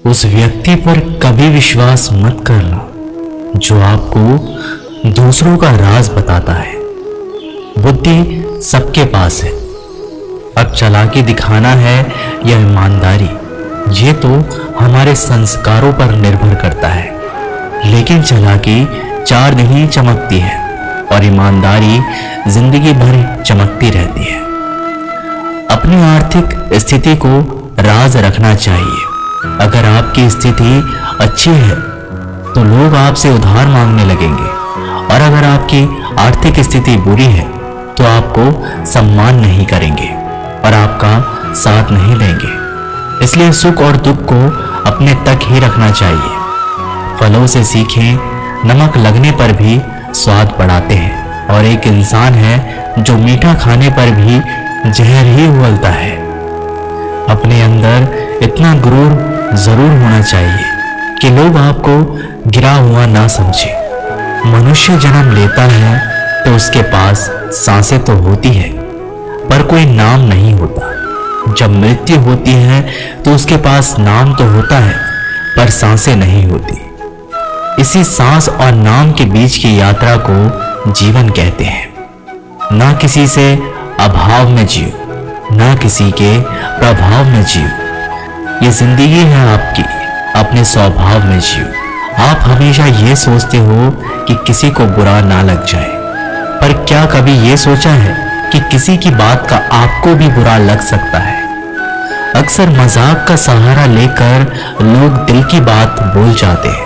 उस व्यक्ति पर कभी विश्वास मत करना जो आपको दूसरों का राज बताता है। बुद्धि सबके पास है, अब चालाकी दिखाना है या ईमानदारी, ये तो हमारे संस्कारों पर निर्भर करता है। लेकिन चालाकी 4 दिन ही चमकती है और ईमानदारी जिंदगी भर चमकती रहती है। अपनी आर्थिक स्थिति को राज रखना चाहिए। अगर आपकी स्थिति अच्छी है तो लोग आपसे उधार मांगने लगेंगे, और अगर आपकी आर्थिक स्थिति बुरी है तो आपको सम्मान नहीं करेंगे और आपका साथ नहीं देंगे। इसलिए सुख और दुख को अपने तक ही रखना चाहिए। फलों से सीखें, नमक लगने पर भी स्वाद बढ़ाते हैं, और एक इंसान है जो मीठा खाने पर भी जहर ही उगलता है। अपने अंदर इतना गुरूर जरूर होना चाहिए कि लोग आपको गिरा हुआ ना समझे। मनुष्य जन्म लेता है तो उसके पास सांसें तो होती है पर कोई नाम नहीं होता। जब मृत्यु होती है तो उसके पास नाम तो होता है पर सांसें नहीं होती। इसी सांस और नाम के बीच की यात्रा को जीवन कहते हैं। ना किसी से अभाव में जियो, ना किसी के प्रभाव में जियो। ये जिंदगी है आपकी, अपने स्वभाव में जियो। आप हमेशा ये सोचते हो कि किसी को बुरा ना लग जाए, पर क्या कभी ये सोचा है कि किसी की बात का आपको भी बुरा लग सकता है? अक्सर मजाक का सहारा लेकर लोग दिल की बात बोल जाते हैं।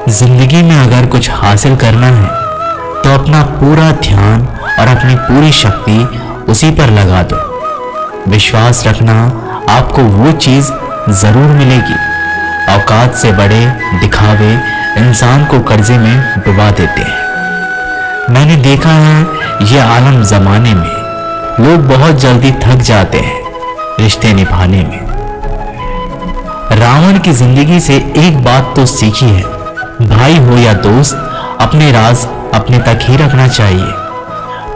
जिंदगी में अगर कुछ हासिल करना है तो अपना पूरा ध्यान और अपनी पूरी शक्ति उसी पर लगा दो। विश्वास रखना, आपको वो चीज जरूर मिलेगी। औकात से बड़े दिखावे इंसान को कर्जे में डुबा देते हैं। मैंने देखा है ये आलम जमाने में लोग बहुत जल्दी थक जाते हैं रिश्ते निभाने में। रावण की जिंदगी से एक बात तो सीखी है, भाई हो या दोस्त, अपने राज अपने तक ही रखना चाहिए।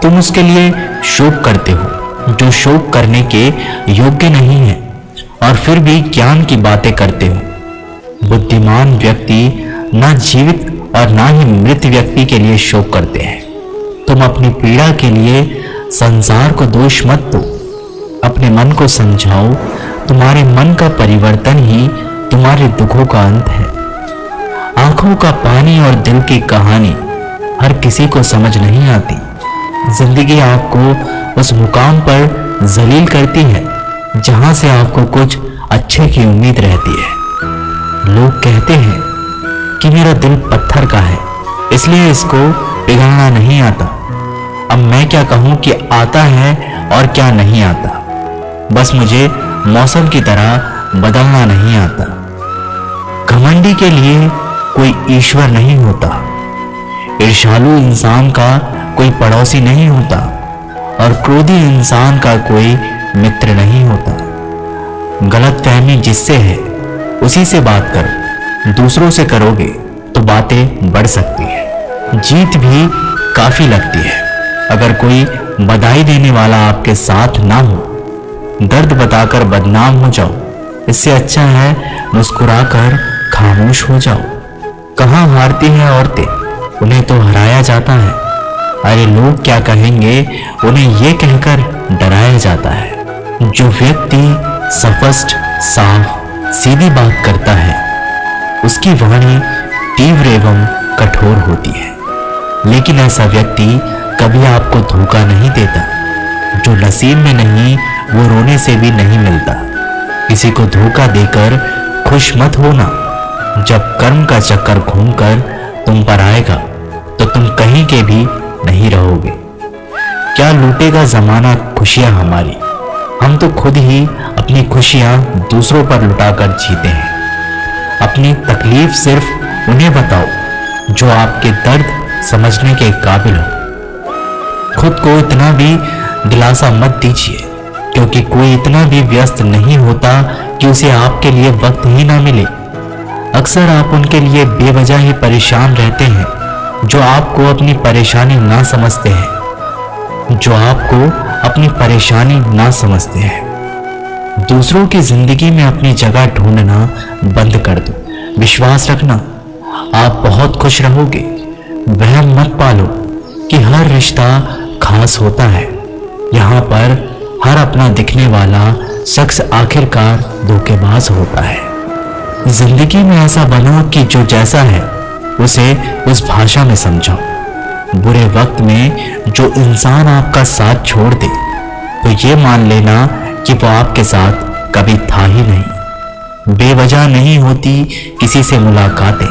तुम उसके लिए शोक करते हो जो शोक करने के योग्य नहीं है, और फिर भी ज्ञान की बातें करते हो। बुद्धिमान व्यक्ति ना जीवित और ना ही मृत व्यक्ति के लिए शोक करते हैं। तुम अपनी पीड़ा के लिए संसार को दोष मत दो, अपने मन को समझाओ। तुम्हारे मन का परिवर्तन ही तुम्हारे दुखों का अंत है। आंखों का पानी और दिल की कहानी हर किसी को समझ नहीं आती। जिंदगी आपको उस मुकाम पर जलील करती है जहां से आपको कुछ अच्छे की उम्मीद रहती है। लोग कहते हैं कि मेरा दिल पत्थर का है, इसलिए इसको पिघलना नहीं आता। अब मैं क्या कहूं कि आता है और क्या नहीं आता। बस मुझे मौसम की तरह बदलना नहीं आता। घमंडी के लिए कोई ईश्वर नहीं होता, ईर्ष्यालु इंसान का कोई पड़ोसी नहीं होता, और क्रोधी इंसान का कोई मित्र नहीं होता। गलतफहमी जिससे है उसी से बात करो। दूसरों से करोगे तो बातें बढ़ सकती है, जीत भी काफी लगती है। अगर कोई बधाई देने वाला आपके साथ ना हो, दर्द बताकर बदनाम हो जाओ। इससे अच्छा है मुस्कुराकर खामोश हो जाओ। कहाँ हारती हैं औरतें, उन्हें तो हराया जाता है। अरे लोग क्या कहेंगे, उन्हें ये कहकर डराया जाता है। जो व्यक्ति स्पष्ट, साफ, सीधी बात करता है उसकी वाणी तीव्र एवं कठोर होती है। लेकिन ऐसा व्यक्ति कभी आपको धोखा नहीं देता। जो नसीब में नहीं वो रोने से भी नहीं मिलता। किसी को धोखा देकर खुश मत होना। जब कर्म का चक्कर घूमकर तुम पर आएगा तो तुम कहीं के भी नहीं रहोगे। क्या लूटेगा जमाना खुशियां हमारी, हम तो खुद ही अपनी खुशियां दूसरों पर लुटाकर जीते हैं। अपनी तकलीफ सिर्फ उन्हें बताओ जो आपके दर्द समझने के काबिल हो। खुद को इतना भी दिलासा मत दीजिए, क्योंकि कोई इतना भी व्यस्त नहीं होता कि उसे आपके लिए वक्त ही ना मिले। अक्सर आप उनके लिए बेवजह ही परेशान रहते हैं जो आपको अपनी परेशानी ना समझते हैं। दूसरों की जिंदगी में अपनी जगह ढूंढना बंद कर दो। विश्वास रखना, आप बहुत खुश रहोगे। वहम मत पालो कि हर रिश्ता खास होता है। यहाँ पर हर अपना दिखने वाला शख्स आखिरकार धोखेबाज होता है। जिंदगी में ऐसा बनो कि जो जैसा है उसे उस भाषा में समझाओ। बुरे वक्त में जो इंसान आपका साथ छोड़ दे तो ये मान लेना कि वो आपके साथ कभी था ही नहीं। बेवजह नहीं होती किसी से मुलाकातें,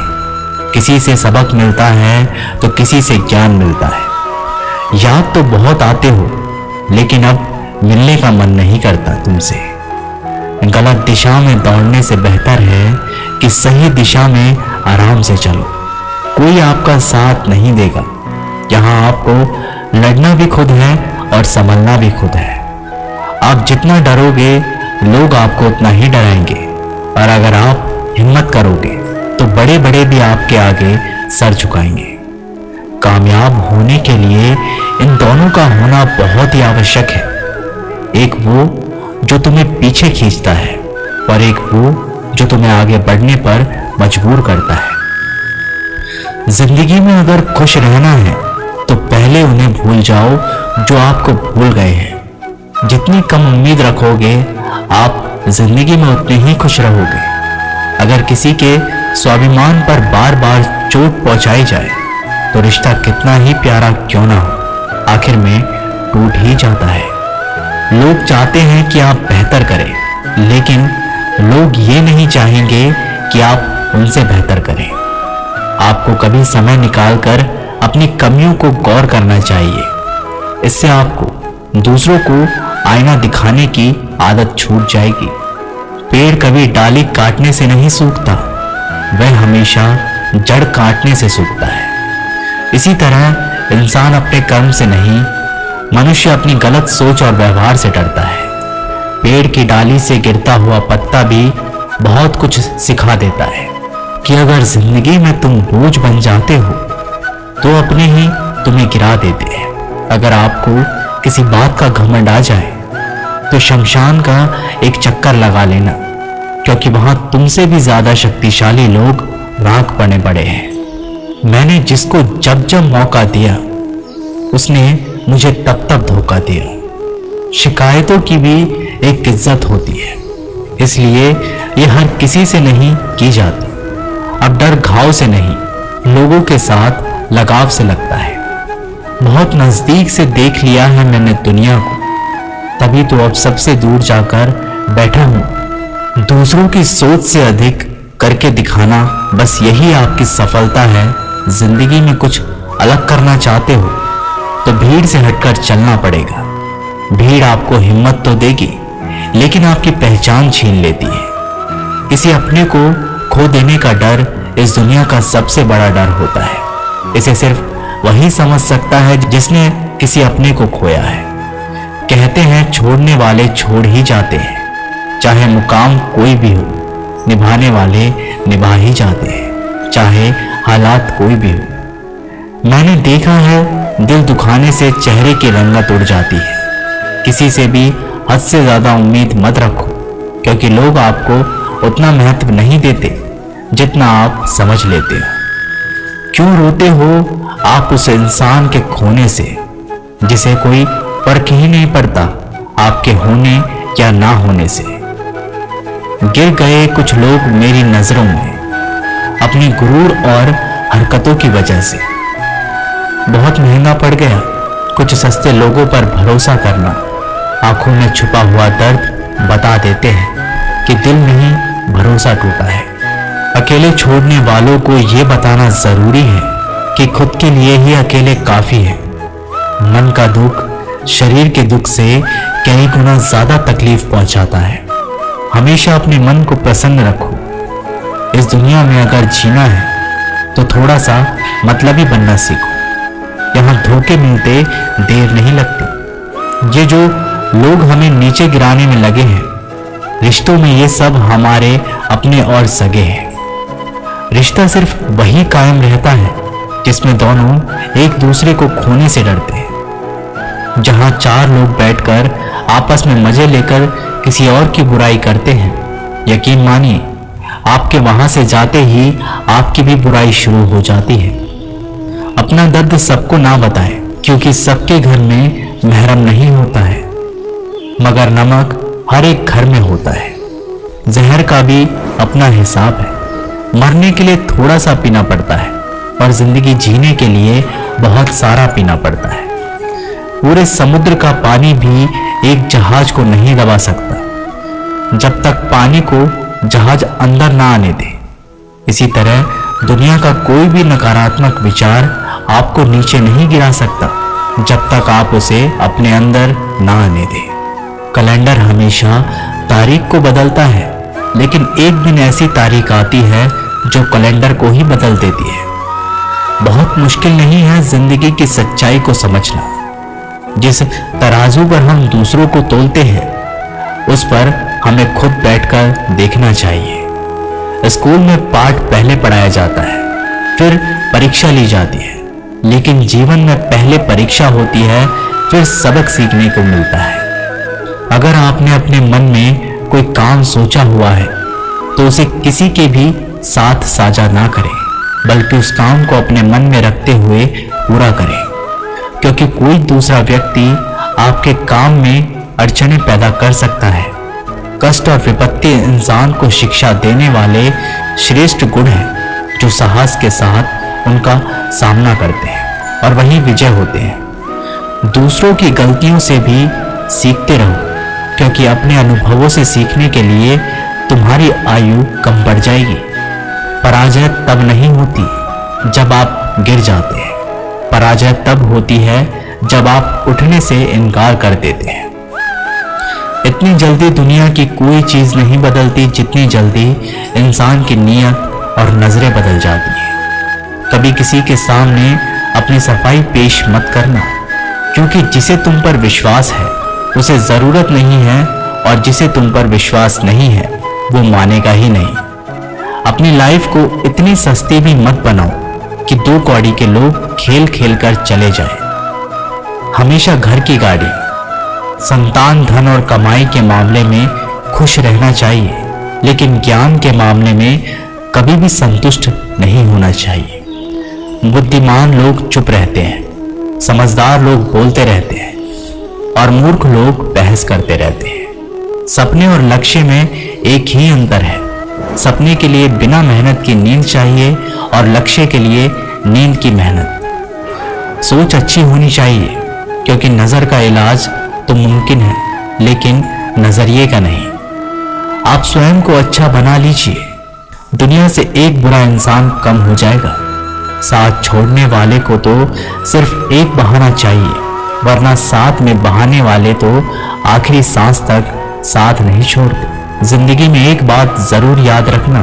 किसी से सबक मिलता है तो किसी से ज्ञान मिलता है। याद तो बहुत आते हो लेकिन अब मिलने का मन नहीं करता तुमसे। गलत दिशा में दौड़ने से बेहतर है कि सही दिशा में आराम से चलो। कोई आपका साथ नहीं देगा। यहाँ आपको लड़ना भी खुद है और संभलना भी खुद है। आप जितना डरोगे लोग आपको उतना ही डराएंगे, और अगर आप हिम्मत करोगे तो बड़े बड़े भी आपके आगे सर झुकाएंगे। कामयाब होने के लिए इन दोनों का होना बहुत ही आवश्यक है। एक वो जो तुम्हें पीछे खींचता है और एक वो जो तुम्हें आगे बढ़ने पर मजबूर करता है। जिंदगी में अगर खुश रहना है तो पहले उन्हें भूल जाओ जो आपको भूल गए हैं। जितनी कम उम्मीद रखोगे आप जिंदगी में उतने ही खुश रहोगे। अगर किसी के स्वाभिमान पर बार बार चोट पहुंचाई जाए तो रिश्ता कितना ही प्यारा क्यों ना हो, आखिर में टूट ही जाता है। लोग चाहते हैं कि आप बेहतर करें, लेकिन लोग ये नहीं चाहेंगे कि आप उनसे बेहतर करें। आपको कभी समय निकालकर अपनी कमियों को गौर करना चाहिए। इससे आपको दूसरों को आईना दिखाने की आदत छूट जाएगी। पेड़ कभी डाली काटने से नहीं सूखता, वह हमेशा जड़ काटने से सूखता है। इसी तरह इंसान अपने कर्म से नहीं, मनुष्य अपनी गलत सोच और व्यवहार से डरता है। पेड़ की डाली से गिरता हुआ पत्ता भी बहुत कुछ सिखा देता है कि अगर जिंदगी में तुम बोझ बन जाते हो तो अपने ही तुम्हें गिरा देते हैं। अगर आपको किसी बात का घमंड आ जाए तो शमशान का एक चक्कर लगा लेना, क्योंकि वहां तुमसे भी ज्यादा शक्तिशाली लोग राख बने पड़े हैं। मैंने जिसको जब जब मौका दिया उसने मुझे तब तब धोखा दिया। शिकायतों की भी एक इज्जत होती है, इसलिए ये हर किसी से नहीं की जाती। अब डर घाव से नहीं, लोगों के साथ लगाव से लगता है। बहुत नजदीक से देख लिया है मैंने दुनिया को, तभी तो अब सबसे दूर जाकर बैठा हूं। दूसरों की सोच से अधिक करके दिखाना, बस यही आपकी सफलता है। जिंदगी में कुछ अलग करना चाहते हो तो भीड़ से हटकर चलना पड़ेगा। भीड़ आपको हिम्मत तो देगी, लेकिन आपकी पहचान छीन लेती है। किसी अपने को खो देने का डर इस दुनिया का सबसे बड़ा डर होता है। इसे सिर्फ वही समझ सकता है जिसने किसी अपने को खोया है। कहते हैं छोड़ने वाले छोड़ ही जाते हैं, चाहे मुकाम कोई भी हो। निभाने वाले निभा ही जाते हैं, चाहे हालात कोई भी हो। मैंने देखा है दिल दुखाने से चेहरे की रंगत उड़ जाती है। किसी से भी हद से ज्यादा उम्मीद मत रखो, क्योंकि लोग आपको उतना महत्व नहीं देते जितना आप समझ लेते हो। क्यों रोते हो आप उस इंसान के खोने से जिसे कोई फर्क ही नहीं पड़ता आपके होने या ना होने से। गिर गए कुछ लोग मेरी नजरों में अपनी गुरूर और हरकतों की वजह से। बहुत महंगा पड़ गया कुछ सस्ते लोगों पर भरोसा करना। आंखों में छुपा हुआ दर्द बता देते हैं कि दिल नहीं भरोसा टूटा है। अकेले छोड़ने वालों को यह बताना जरूरी है कि खुद के लिए ही अकेले काफी है। मन का दुख शरीर के दुख से कई गुना ज्यादा तकलीफ पहुंचाता है। हमेशा अपने मन को प्रसन्न रखो। इस दुनिया में अगर जीना है तो थोड़ा सा मतलबी बनना सीखो। यहाँ धोखे मिलते देर नहीं लगती। ये जो लोग हमें नीचे गिराने में लगे हैं, रिश्तों में ये सब हमारे अपने और सगे हैं। रिश्ता सिर्फ वही कायम रहता है जिसमें दोनों एक दूसरे को खोने से डरते हैं। जहां चार लोग बैठकर आपस में मजे लेकर किसी और की बुराई करते हैं, यकीन मानिए आपके वहां से जाते ही आपकी भी बुराई शुरू हो जाती है। अपना दर्द सबको ना बताएं, क्योंकि सबके घर में महरम नहीं होता है, मगर नमक हर एक घर में होता है। जहर का भी अपना हिसाब है। मरने के लिए थोड़ा सा पीना पड़ता है और जिंदगी जीने के लिए बहुत सारा पीना पड़ता है। पूरे समुद्र का पानी भी एक जहाज को नहीं दबा सकता जब तक पानी को जहाज अंदर ना आने दे। इसी तरह दुनिया का कोई भी नकारात्मक विचार आपको नीचे नहीं गिरा सकता जब तक आप उसे अपने अंदर ना आने दें। कैलेंडर हमेशा तारीख को बदलता है, लेकिन एक दिन ऐसी तारीख आती है जो कैलेंडर को ही बदल देती है। बहुत मुश्किल नहीं है जिंदगी की सच्चाई को समझना। जिस तराजू पर हम दूसरों को तोलते हैं, उस पर हमें खुद बैठकर देखना चाहिए। स्कूल में पाठ पहले पढ़ाया जाता है, फिर परीक्षा ली जाती है, लेकिन जीवन में पहले परीक्षा होती है, फिर सबक सीखने को मिलता है। अगर आपने अपने मन में कोई काम सोचा हुआ है तो उसे किसी के भी साथ साझा ना करें, बल्कि उस काम को अपने मन में रखते हुए पूरा करें, क्योंकि कोई दूसरा व्यक्ति आपके काम में अड़चनें पैदा कर सकता है। कष्ट और विपत्ति इंसान को शिक्षा देने वाले श्रेष्ठ गुण हैं जो साहस के साथ उनका सामना करते हैं और वहीं विजय होते हैं। दूसरों की गलतियों से भी सीखते रहो, क्योंकि अपने अनुभवों से सीखने के लिए तुम्हारी आयु कम बढ़ जाएगी। पराजय तब नहीं होती जब आप गिर जाते हैं, पराजय तब होती है जब आप उठने से इनकार कर देते हैं। इतनी जल्दी दुनिया की कोई चीज नहीं बदलती जितनी जल्दी इंसान की नीयत और नजरें बदल जाती हैं। कभी किसी के सामने अपनी सफाई पेश मत करना, क्योंकि जिसे तुम पर विश्वास है उसे जरूरत नहीं है, और जिसे तुम पर विश्वास नहीं है वो मानेगा ही नहीं। अपनी लाइफ को इतनी सस्ती भी मत बनाओ कि दो कौड़ी के लोग खेल खेल कर चले जाएं। हमेशा घर की गाड़ी, संतान, धन और कमाई के मामले में खुश रहना चाहिए, लेकिन ज्ञान के मामले में कभी भी संतुष्ट नहीं होना चाहिए। बुद्धिमान लोग चुप रहते हैं, समझदार लोग बोलते रहते हैं और मूर्ख लोग बहस करते रहते हैं। सपने और लक्ष्य में एक ही अंतर है। सपने के लिए बिना मेहनत की नींद चाहिए और लक्ष्य के लिए नींद की मेहनत। सोच अच्छी होनी चाहिए, क्योंकि नजर का इलाज तो मुमकिन है, लेकिन नजरिए का नहीं। आप स्वयं को अच्छा बना लीजिए, दुनिया से एक बुरा इंसान कम हो जाएगा। साथ छोड़ने वाले को तो सिर्फ एक बहाना चाहिए, वरना साथ में बहाने वाले तो आखिरी सांस तक साथ नहीं छोड़ते। जिंदगी में एक बात जरूर याद रखना,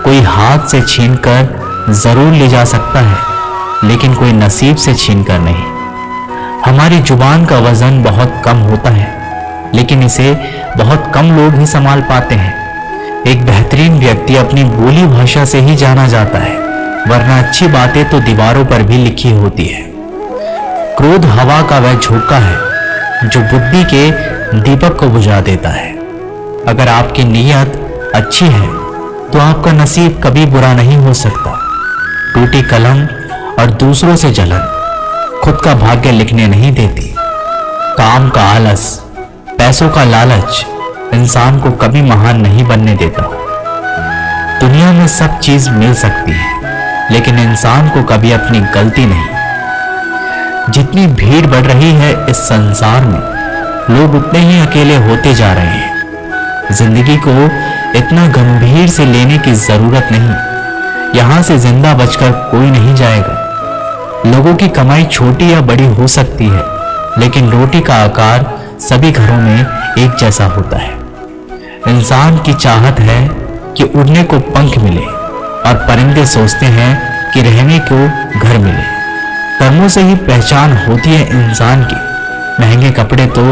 कोई हाथ से छीनकर जरूर ले जा सकता है, लेकिन कोई नसीब से छीनकर नहीं। हमारी जुबान का वजन बहुत कम होता है, लेकिन इसे बहुत कम लोग ही संभाल पाते हैं। एक बेहतरीन व्यक्ति अपनी बोली भाषा से ही जाना जाता है, वरना अच्छी बातें तो दीवारों पर भी लिखी होती है। क्रोध हवा का वह झोंका है जो बुद्धि के दीपक को बुझा देता है। अगर आपकी नीयत अच्छी है तो आपका नसीब कभी बुरा नहीं हो सकता। टूटी कलम और दूसरों से जलन खुद का भाग्य लिखने नहीं देती। काम का आलस, पैसों का लालच इंसान को कभी महान नहीं बनने देता। दुनिया में सब चीज मिल सकती है, लेकिन इंसान को कभी अपनी गलती नहीं। जितनी भीड़ बढ़ रही है इस संसार में, लोग उतने ही अकेले होते जा रहे हैं। जिंदगी को इतना गंभीर से लेने की जरूरत नहीं। यहां से जिंदा बचकर कोई नहीं जाएगा। लोगों की कमाई छोटी या बड़ी हो सकती है, लेकिन रोटी का आकार सभी घरों में एक जैसा होता है। इंसान की चाहत है कि उड़ने को पंख मिले, और परिंदे सोचते हैं कि रहने को घर मिले। कर्मों से ही पहचान होती है इंसान की। महंगे कपड़े तो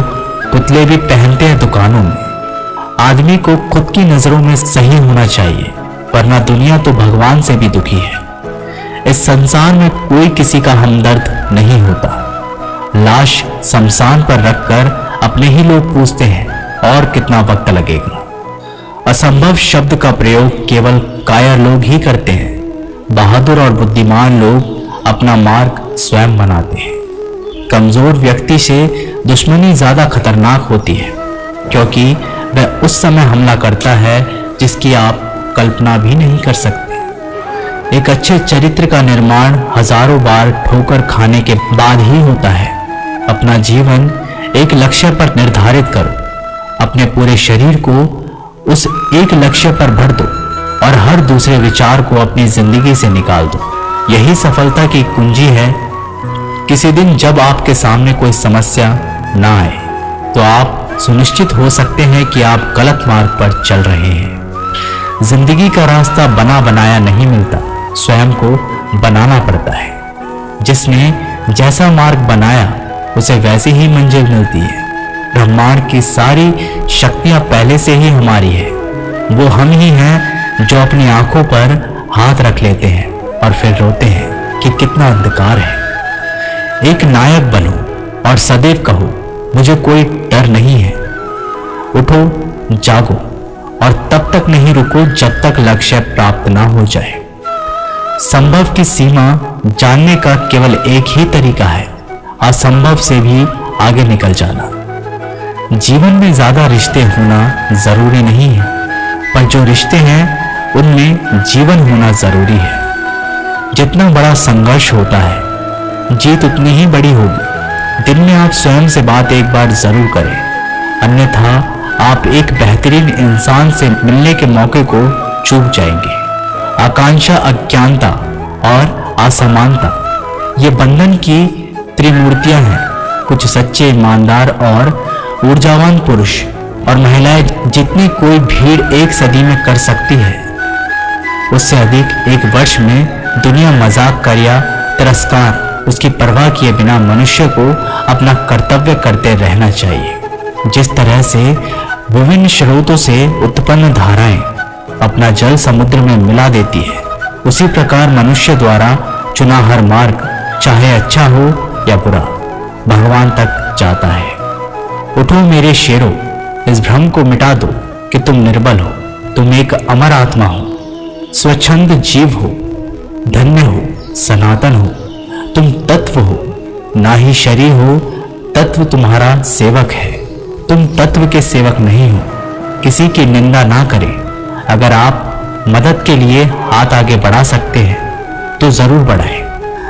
पुतले भी पहनते हैं दुकानों में। आदमी को खुद की नजरों में सही होना चाहिए, वरना दुनिया तो भगवान से भी दुखी है। इस संसार में कोई किसी का हमदर्द नहीं होता। लाश शमशान पर रखकर अपने ही लोग पूछते हैं और कितना वक्त लगेगा। असंभव शब्द का प्रयोग केवल कायर लोग ही करते हैं। बहादुर और बुद्धिमान लोग अपना मार्ग स्वयं बनाते हैं। कमजोर व्यक्ति से दुश्मनी ज्यादा खतरनाक होती है, क्योंकि वह उस समय हमला करता है जिसकी आप कल्पना भी नहीं कर सकते। एक अच्छे चरित्र का निर्माण हजारों बार ठोकर खाने के बाद ही होता है। अपना जीवन एक लक्ष्य पर निर्धारित करो, अपने पूरे शरीर को उस एक लक्ष्य पर भर दो और हर दूसरे विचार को अपनी जिंदगी से निकाल दो। यही सफलता की कुंजी है। किसी दिन जब आपके सामने कोई समस्या ना आए तो आप सुनिश्चित हो सकते हैं कि आप गलत मार्ग पर चल रहे हैं। जिंदगी का रास्ता बना बनाया नहीं मिलता, स्वयं को बनाना पड़ता है। जिसने जैसा मार्ग बनाया उसे वैसी ही मंजिल मिलती है। ब्रह्मांड की सारी शक्तियां पहले से ही हमारी है। वो हम ही हैं जो अपनी आंखों पर हाथ रख लेते हैं और फिर रोते हैं कि कितना अंधकार है। एक नायक बनो और सदैव कहो मुझे कोई डर नहीं है। उठो, जागो और तब तक नहीं रुको जब तक लक्ष्य प्राप्त ना हो जाए। संभव की सीमा जानने का केवल एक ही तरीका है, असंभव से भी आगे निकल जाना। जीवन में ज्यादा रिश्ते होना जरूरी नहीं है, पर जो रिश्ते हैं उनमें जीवन होना जरूरी है। जितना बड़ा संघर्ष होता है, जीत उतनी ही बड़ी होगी। दिन में आप स्वयं से बात एक बार जरूर करें, अन्यथा आप एक बेहतरीन इंसान से मिलने के मौके को चूक जाएंगे। आकांक्षा, अज्ञानता और असमानता ये बंधन की त्रिमूर्तियां हैं। कुछ सच्चे, ईमानदार और ऊर्जावान पुरुष और महिलाएं जितनी कोई भीड़ एक सदी में कर सकती है, उससे अधिक एक वर्ष में दुनिया मजाक कर या तिरस्कार उसकी परवाह किए बिना मनुष्य को अपना कर्तव्य करते रहना चाहिए। जिस तरह से विभिन्न स्रोतों से उत्पन्न धाराएं अपना जल समुद्र में मिला देती है, उसी प्रकार मनुष्य द्वारा चुना हर मार्ग, चाहे अच्छा हो या बुरा, भगवान तक जाता है। उठो मेरे शेरों, इस भ्रम को मिटा दो कि तुम निर्बल हो। तुम एक अमर आत्मा हो, स्वच्छंद जीव हो, धन्य हो, सनातन हो। तुम तत्व हो, ना ही शरीर हो। तत्व तुम्हारा सेवक है, तुम तत्व के सेवक नहीं हो। किसी की निंदा ना करें। अगर आप मदद के लिए हाथ आगे बढ़ा सकते हैं तो जरूर बढ़ाएं।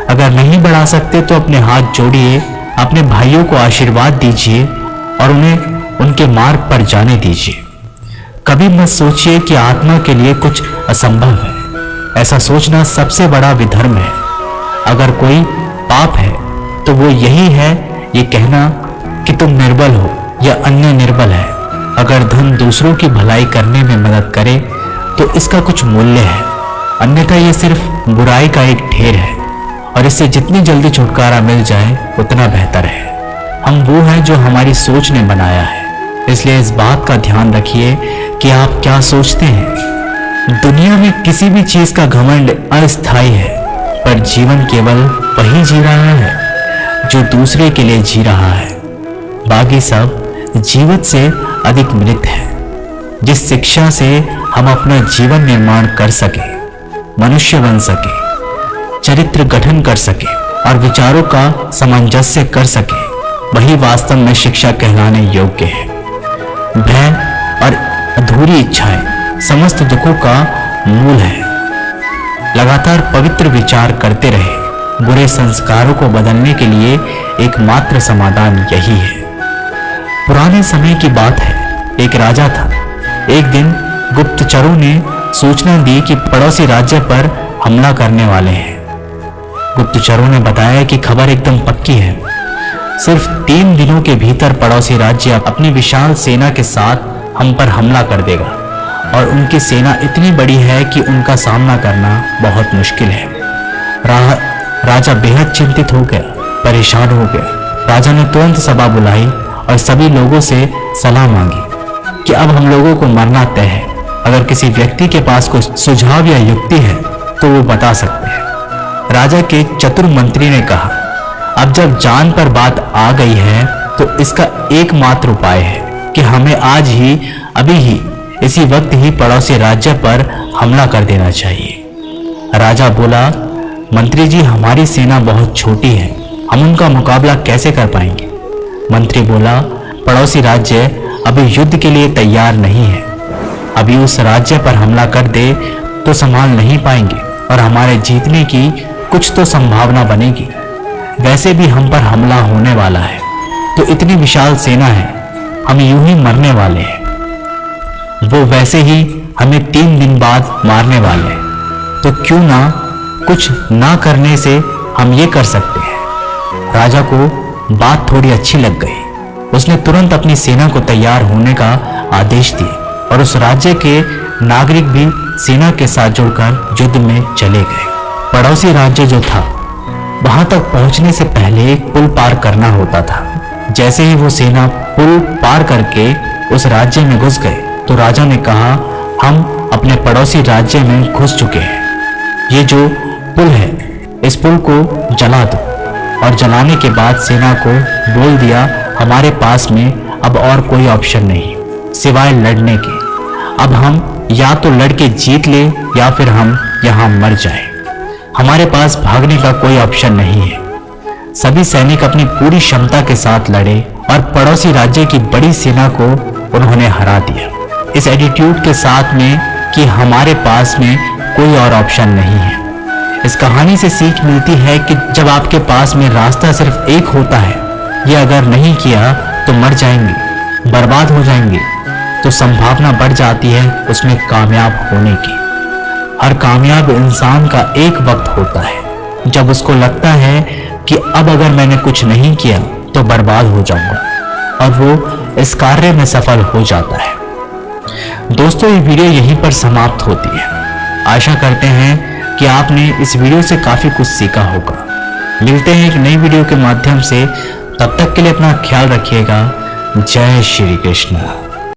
अगर नहीं बढ़ा सकते तो अपने हाथ जोड़िए, अपने भाइयों को आशीर्वाद दीजिए और उन्हें उनके मार्ग पर जाने दीजिए। कभी मत सोचिए कि आत्मा के लिए कुछ असंभव है। ऐसा सोचना सबसे बड़ा विधर्म है। अगर कोई पाप है तो वो यही है ये कहना कि तुम निर्बल हो या अन्य निर्बल है। अगर धन दूसरों की भलाई करने में मदद करे तो इसका कुछ मूल्य है, अन्यथा ये सिर्फ बुराई का एक ढेर है और इससे जितनी जल्दी छुटकारा मिल जाए उतना बेहतर है। हम वो हैं जो हमारी सोच ने बनाया है, इसलिए इस बात का ध्यान रखिए कि आप क्या सोचते हैं। दुनिया में किसी भी चीज का घमंड अस्थायी है, पर जीवन केवल वही जी रहा है जो दूसरे के लिए जी रहा है। बाकी सब जीवित से अधिक मृत है। जिस शिक्षा से हम अपना जीवन निर्माण कर सके, मनुष्य बन सके, चरित्र गठन कर सके और विचारों का सामंजस्य कर सके, वही वास्तव में शिक्षा कहलाने योग्य है। भय और अधूरी इच्छाएं समस्त दुखों का मूल है। लगातार पवित्र विचार करते रहे। बुरे संस्कारों को बदलने के लिए एकमात्र समाधान यही है। पुराने समय की बात है, एक राजा था। एक दिन गुप्तचरों ने सूचना दी कि पड़ोसी राज्य पर हमला करने वाले हैं। गुप्तचरों ने बताया कि खबर एकदम पक्की है। सिर्फ 3 दिनों के भीतर पड़ोसी राज्य अपनी विशाल सेना के साथ हम पर हमला कर देगा और उनकी सेना इतनी बड़ी है कि उनका सामना करना बहुत मुश्किल है। राजा बेहद चिंतित हो गया, परेशान हो गया। राजा ने तुरंत सभा बुलाई और सभी लोगों से सलाह मांगी कि अब हम लोगों को मरना तय है। अगर किसी व्यक्ति के पास कोई सुझाव या युक्ति है तो वो बता सकते हैं। राजा के चतुर मंत्री ने कहा, अब जब जान पर बात आ गई है तो इसका एकमात्र उपाय है कि हमें आज ही, अभी ही, इसी वक्त ही पड़ोसी राज्य पर हमला कर देना चाहिए। राजा बोला, मंत्री जी, हमारी सेना बहुत छोटी है, हम उनका मुकाबला कैसे कर पाएंगे? मंत्री बोला, पड़ोसी राज्य अभी युद्ध के लिए तैयार नहीं है। अभी उस राज्य पर हमला कर दे तो संभाल नहीं पाएंगे और हमारे जीतने की कुछ तो संभावना बनेगी। वैसे भी हम पर हमला होने वाला है, तो इतनी विशाल सेना है, हम यूं ही मरने वाले हैं। वो वैसे ही हमें 3 दिन बाद मारने वाले हैं, तो क्यों ना कुछ ना करने से हम ये कर सकते हैं। राजा को बात थोड़ी अच्छी लग गई। उसने तुरंत अपनी सेना को तैयार होने का आदेश दिया और उस राज्य के नागरिक भी सेना के साथ जुड़कर युद्ध में चले गए। पड़ोसी राज्य जो था, वहां तक पहुंचने से पहले एक पुल पार करना होता था। जैसे ही वो सेना पुल पार करके उस राज्य में घुस गए तो राजा ने कहा, हम अपने पड़ोसी राज्य में घुस चुके हैं। ये जो पुल है, इस पुल को जला दो। और जलाने के बाद सेना को बोल दिया, हमारे पास में अब और कोई ऑप्शन नहीं सिवाय लड़ने के। अब हम या तो लड़के जीत ले या फिर हम यहाँ मर जाए। हमारे पास भागने का कोई ऑप्शन नहीं है। सभी सैनिक अपनी पूरी क्षमता के साथ लड़े और पड़ोसी राज्य की बड़ी सेना को उन्होंने हरा दिया, इस एटीट्यूड के साथ में कि हमारे पास में कोई और ऑप्शन नहीं है। इस कहानी से सीख मिलती है कि जब आपके पास में रास्ता सिर्फ एक होता है, ये अगर नहीं किया तो मर जाएंगे, बर्बाद हो जाएंगे, तो संभावना बढ़ जाती है उसमें कामयाब होने की। हर कामयाब इंसान का एक वक्त होता है जब उसको लगता है कि अब अगर मैंने कुछ नहीं किया तो बर्बाद हो जाऊंगा, और वो इस कार्य में सफल हो जाता है। दोस्तों, ये वीडियो यहीं पर समाप्त होती है। आशा करते हैं कि आपने इस वीडियो से काफी कुछ सीखा होगा। मिलते हैं एक नई वीडियो के माध्यम से, तब तक के लिए अपना ख्याल रखिएगा। जय श्री कृष्ण।